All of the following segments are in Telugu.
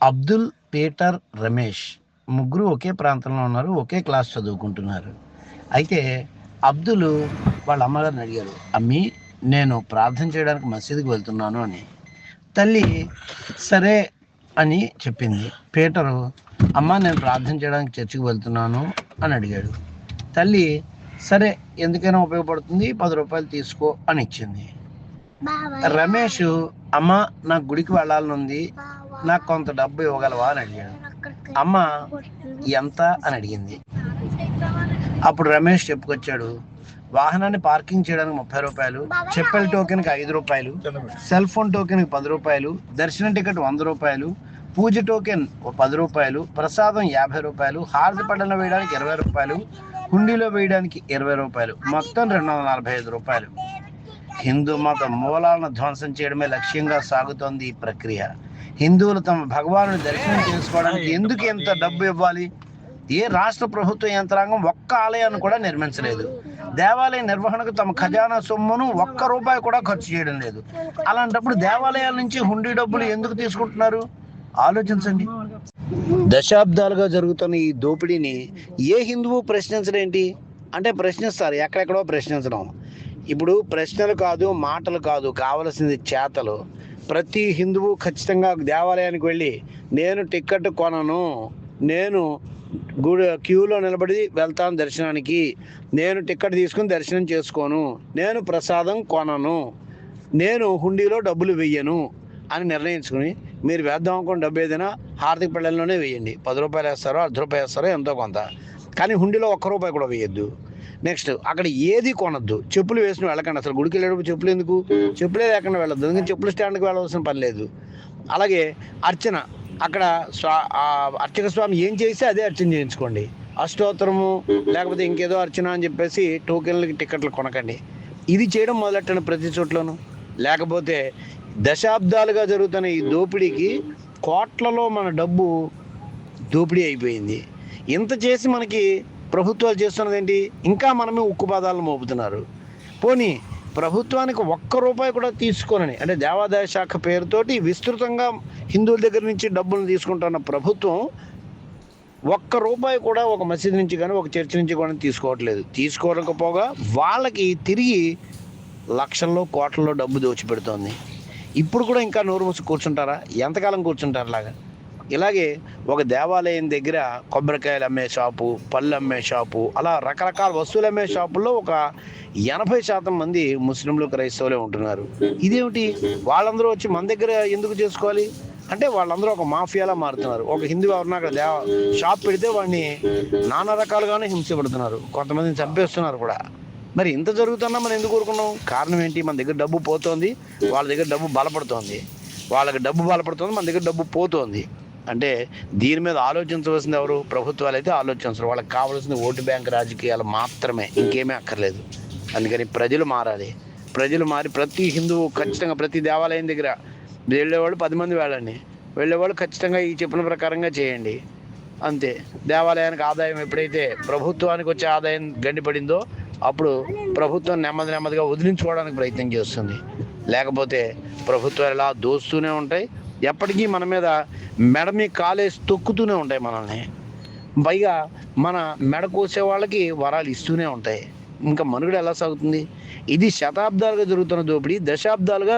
అబ్దుల్, పీటర్, రమేష్ ముగ్గురు ఒకే ప్రాంతంలో ఉన్నారు, ఒకే క్లాస్ చదువుకుంటున్నారు. అయితే అబ్దుల్ వాళ్ళ అమ్మగారిని అడిగారు, అమ్మి నేను ప్రార్థన చేయడానికి మసీదుకి వెళ్తున్నాను అని. తల్లి సరే అని చెప్పింది. పీటరు, అమ్మ నేను ప్రార్థన చేయడానికి చర్చికి వెళ్తున్నాను అని అడిగాడు. తల్లి సరే ఎందుకైనా ఉపయోగపడుతుంది, 10 రూపాయలు తీసుకో అని ఇచ్చింది. రమేష్, అమ్మ నాకు గుడికి వెళ్ళాలని ఉంది, నాకు కొంత డబ్బు ఇవ్వగలవా అని అడిగాడు. అమ్మ ఎంత అని అడిగింది. అప్పుడు రమేష్ చెప్పుకొచ్చాడు, వాహనాన్ని పార్కింగ్ చేయడానికి 30 రూపాయలు, చెప్పెల్ టోకెన్కి 5 రూపాయలు, సెల్ ఫోన్ టోకెన్కి 10 రూపాయలు, దర్శనం టికెట్ 100 రూపాయలు, పూజ టోకెన్ 10 రూపాయలు, ప్రసాదం 50 రూపాయలు, హారతి పళ్ళలో వేయడానికి 20 రూపాయలు, హుండీలో వేయడానికి 20 రూపాయలు, మొత్తం 245 రూపాయలు. హిందూ మత మూలాలను ధ్వంసం చేయడమే లక్ష్యంగా సాగుతోంది ఈ ప్రక్రియ. హిందువులు తమ భగవానుని దర్శనం చేసుకోవడానికి ఎందుకు ఎంత డబ్బు ఇవ్వాలి? ఏ రాష్ట్ర ప్రభుత్వ యంత్రాంగం ఒక్క ఆలయాన్ని కూడా నిర్మించలేదు. దేవాలయ నిర్వహణకు తమ ఖజానా సొమ్మును ఒక్క రూపాయి కూడా ఖర్చు చేయడం లేదు. అలాంటప్పుడు దేవాలయాల నుంచి హుండీ డబ్బులు ఎందుకు తీసుకుంటున్నారు? ఆలోచించండి. దశాబ్దాలుగా జరుగుతున్న ఈ దోపిడీని ఏ హిందువు ప్రశ్నించడేంటి అంటే ప్రశ్నిస్తారు, ఎక్కడెక్కడో ప్రశ్నించడం. ఇప్పుడు ప్రశ్నలు కాదు, మాటలు కాదు, కావలసింది చేతలు. ప్రతి హిందువు ఖచ్చితంగా దేవాలయానికి వెళ్ళి నేను టికెట్ కొనను, నేను గుడి క్యూలో నిలబడి వెళ్తాను దర్శనానికి, నేను టికెట్ తీసుకుని దర్శనం చేసుకోను, నేను ప్రసాదం కొనను, నేను హుండీలో డబ్బులు వెయ్యను అని నిర్ణయించుకుని మీరు వేద్దాం అనుకుని డబ్బు ఏదైనా హారతిక పళ్ళెల్లోనే వేయండి. 10 రూపాయలు వేస్తారో 10 రూపాయలు వేస్తారో ఎంతో కొంత, కానీ హుండీలో 1 రూపాయి కూడా వేయద్దు. నెక్స్ట్ అక్కడ ఏది కొనద్దు. చెప్పులు వేసుకుని వెళ్ళకండి. అసలు గుడికి వెళ్ళేటప్పుడు చెప్పులు ఎందుకు? చెప్పులే లేకుండా వెళ్ళొద్దు, ఎందుకంటే చెప్పులు స్టాండ్కి వెళ్ళవలసిన పని లేదు. అలాగే అర్చన, అక్కడ అర్చక స్వామి ఏం చేస్తే అదే అర్చన చేయించుకోండి. అష్టోత్తరము లేకపోతే ఇంకేదో అర్చన అని చెప్పేసి టోకెన్లకి టికెట్లు కొనకండి. ఇది చేయడం మొదలెట్టండి ప్రతి చోట్లోనూ. లేకపోతే దశాబ్దాలుగా జరుగుతున్న ఈ దోపిడీకి కోట్లలో మన డబ్బు దోపిడీ అయిపోయింది. ఇంత చేసి మనకి ప్రభుత్వాలు చేస్తున్నది ఏంటి? ఇంకా మనమే ఉక్కుపాదాలను మోపుతున్నారు. పోనీ ప్రభుత్వానికి 1 రూపాయి కూడా తీసుకోనని, అంటే దేవాదాయ శాఖ పేరుతోటి విస్తృతంగా హిందువుల దగ్గర నుంచి డబ్బులు తీసుకుంటున్న ప్రభుత్వం 1 రూపాయి కూడా ఒక మసీదు నుంచి కానీ ఒక చర్చి నుంచి కూడా తీసుకోవట్లేదు. తీసుకోకపోగా వాళ్ళకి తిరిగి లక్షల్లో కోట్లలో డబ్బు దోచిపెడుతోంది. ఇప్పుడు కూడా ఇంకా నోరు మూసి కూర్చుంటారా? ఎంతకాలం కూర్చుంటారు లాగా? ఇలాగే ఒక దేవాలయం దగ్గర కొబ్బరికాయలు అమ్మే షాపు, పళ్ళు అమ్మే షాపు, అలా రకరకాల వస్తువులు అమ్మే షాపుల్లో ఒక 80% మంది ముస్లింలు, క్రైస్తవులే ఉంటున్నారు. ఇదేమిటి? వాళ్ళందరూ వచ్చి మన దగ్గర ఎందుకు చేసుకోవాలి అంటే వాళ్ళందరూ ఒక మాఫియాలా మారుతున్నారు. ఒక హిందూ ఎవరినా అక్కడ షాప్ పెడితే వాడిని నానా రకాలుగానే హింసపడుతున్నారు, కొంతమందిని చంపేస్తున్నారు కూడా. మరి ఇంత జరుగుతున్నా మనం ఎందుకు కోరుకున్నాం? కారణం ఏంటి? మన దగ్గర డబ్బు పోతోంది, వాళ్ళ దగ్గర డబ్బు బలపడుతోంది. వాళ్ళకి డబ్బు బలపడుతుంది, మన దగ్గర డబ్బు పోతోంది. అంటే దీని మీద ఆలోచించవలసింది ఎవరు? ప్రభుత్వాలు అయితే ఆలోచించరు. వాళ్ళకి కావాల్సింది ఓటు బ్యాంక్ రాజకీయాలు మాత్రమే, ఇంకేమీ అక్కర్లేదు. అందుకని ప్రజలు మారాలి. ప్రజలు మారి ప్రతి హిందువు ఖచ్చితంగా ప్రతి దేవాలయం దగ్గర వెళ్ళేవాళ్ళు 10 మంది వెళ్ళండి, వెళ్ళేవాళ్ళు ఖచ్చితంగా ఈ చెప్పిన ప్రకారంగా చేయండి. అంతే. దేవాలయానికి ఆదాయం ఎప్పుడైతే ప్రభుత్వానికి వచ్చే ఆదాయం గండిపడిందో అప్పుడు ప్రభుత్వం నెమ్మదిగా వదిలించుకోవడానికి ప్రయత్నం చేస్తుంది. లేకపోతే ప్రభుత్వాలు ఇలా దోస్తూనే ఉంటాయి, ఎప్పటికీ మన మీద మెడ మీ కాలేసి తొక్కుతూనే ఉంటాయి మనల్ని. పైగా మన మెడ కోసే వాళ్ళకి వరాలు ఇస్తూనే ఉంటాయి. ఇంకా మనుగడ ఎలా సాగుతుంది? ఇది శతాబ్దాలుగా జరుగుతున్న దోపిడీ, దశాబ్దాలుగా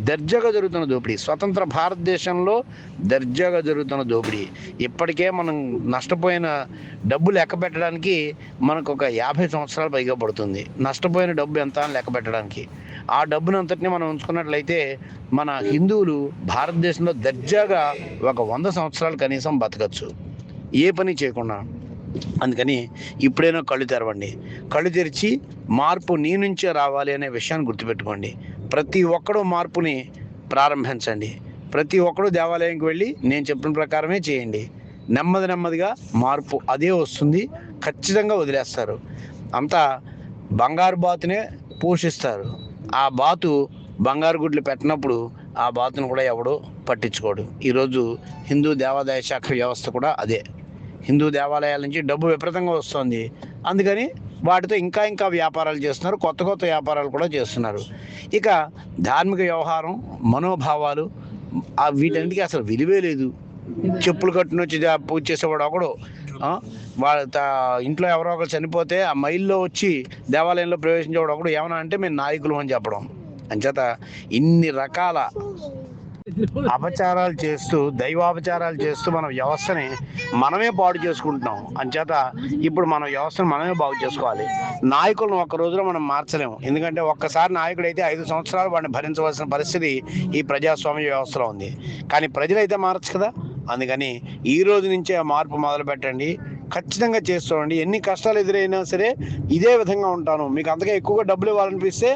దర్జాగా జరుగుతున్న దోపిడీ. స్వతంత్ర భారతదేశంలో దర్జాగా జరుగుతున్న దోపిడీ. ఇప్పటికే మనం నష్టపోయిన డబ్బు లెక్క పెట్టడానికి మనకు ఒక 50 సంవత్సరాలు పైగా పడుతుంది. నష్టపోయిన డబ్బు ఎంత అని లెక్క పెట్టడానికి. ఆ డబ్బును అంతటినీ మనం ఉంచుకున్నట్లయితే మన హిందువులు భారతదేశంలో దర్జాగా ఒక 100 సంవత్సరాలు కనీసం బతకచ్చు, ఏ పని చేయకుండా. అందుకని ఇప్పుడైనా కళ్ళు తెరవండి. కళ్ళు తెరిచి మార్పు నీ నుంచే రావాలి అనే విషయాన్ని గుర్తుపెట్టుకోండి. ప్రతి ఒక్కరూ మార్పుని ప్రారంభించండి. ప్రతి ఒక్కరూ దేవాలయంకి వెళ్ళి నేను చెప్పిన ప్రకారమే చేయండి. నెమ్మదిగా మార్పు అదే వస్తుంది. ఖచ్చితంగా వదిలేస్తారు. అంతా బంగారు బాతునే పోషిస్తారు. ఆ బాతు బంగారు గుడ్లు పెట్టినప్పుడు ఆ బాతును కూడా ఎవడో పట్టించుకోడు. ఈరోజు హిందూ దేవాదాయ శాఖ వ్యవస్థ కూడా అదే. హిందూ దేవాలయాల నుంచి డబ్బు విపరీతంగా వస్తుంది. అందుకని వాటితో ఇంకా వ్యాపారాలు చేస్తున్నారు, కొత్త వ్యాపారాలు కూడా చేస్తున్నారు. ఇక ధార్మిక వ్యవహారం, మనోభావాలు, వీటన్నిటికీ అసలు విలువే లేదు. చెప్పులు కట్టుని వచ్చి పూజ చేసేవాడు ఒకడు, వాళ్ళ ఇంట్లో ఎవరో ఒకరు చనిపోతే ఆ మైల్లో వచ్చి దేవాలయంలో ప్రవేశించేవాడు ఒకడు, ఏమన్నా అంటే మేము నాయకులు అని చెప్పడం. అంచేత ఇన్ని రకాల అపచారాలు చేస్తూ, దైవాపచారాలు చేస్తూ మన వ్యవస్థని మనమే పాడు చేసుకుంటున్నాం. అంచేత ఇప్పుడు మన వ్యవస్థను మనమే బాగు చేసుకోవాలి. నాయకులను ఒక్క రోజులో మనం మార్చలేము. ఎందుకంటే ఒక్కసారి నాయకుడైతే 5 సంవత్సరాలు వాడిని భరించవలసిన పరిస్థితి ఈ ప్రజాస్వామ్య వ్యవస్థలో ఉంది. కానీ ప్రజలైతే మారచ్చు కదా. అందుకని ఈ రోజు నుంచే ఆ మార్పు మొదలు పెట్టండి. ఖచ్చితంగా చేస్తామండి. ఎన్ని కష్టాలు ఎదురైనా సరే ఇదే విధంగా ఉంటాను. మీకు అంతగా ఎక్కువగా డబ్బులు ఇవ్వాలనిపిస్తే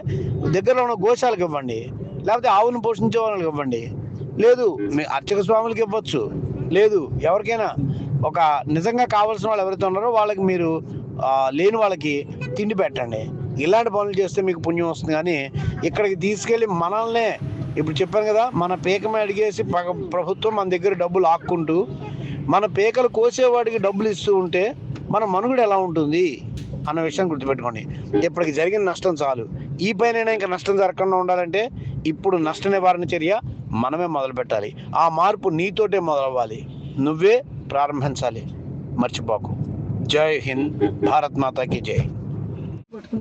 దగ్గరలో ఉన్న గోశాలకు ఇవ్వండి, లేకపోతే ఆవులను పోషించే వాళ్ళకి ఇవ్వండి, లేదు మీ అర్చక స్వాములకి ఇవ్వచ్చు, లేదు ఎవరికైనా ఒక నిజంగా కావాల్సిన వాళ్ళు ఎవరైతే ఉన్నారో వాళ్ళకి మీరు లేని వాళ్ళకి తిండి పెట్టండి. ఇలాంటి పనులు చేస్తే మీకు పుణ్యం వస్తుంది. కానీ ఇక్కడికి తీసుకెళ్ళి మనల్నే, ఇప్పుడు చెప్పాను కదా, మన పీకమే అడిగేసి ప్రభుత్వం మన దగ్గర డబ్బులు ఆక్కుంటూ మన పీకలు కోసేవాడికి డబ్బులు ఇస్తూ ఉంటే మన మనుగడ ఎలా ఉంటుంది అన్న విషయం గుర్తుపెట్టుకోండి. ఇప్పటికి జరిగిన నష్టం చాలు. ఈ పైన ఇంకా నష్టం జరగకుండా ఉండాలంటే ఇప్పుడు నష్ట నివారణ చర్య మనమే మొదలు పెట్టాలి. ఆ మార్పు నీతోటే మొదలవ్వాలి. నువ్వే ప్రారంభించాలి. మర్చిపోకు. జై హింద్. భారత్ మాతాకి జై.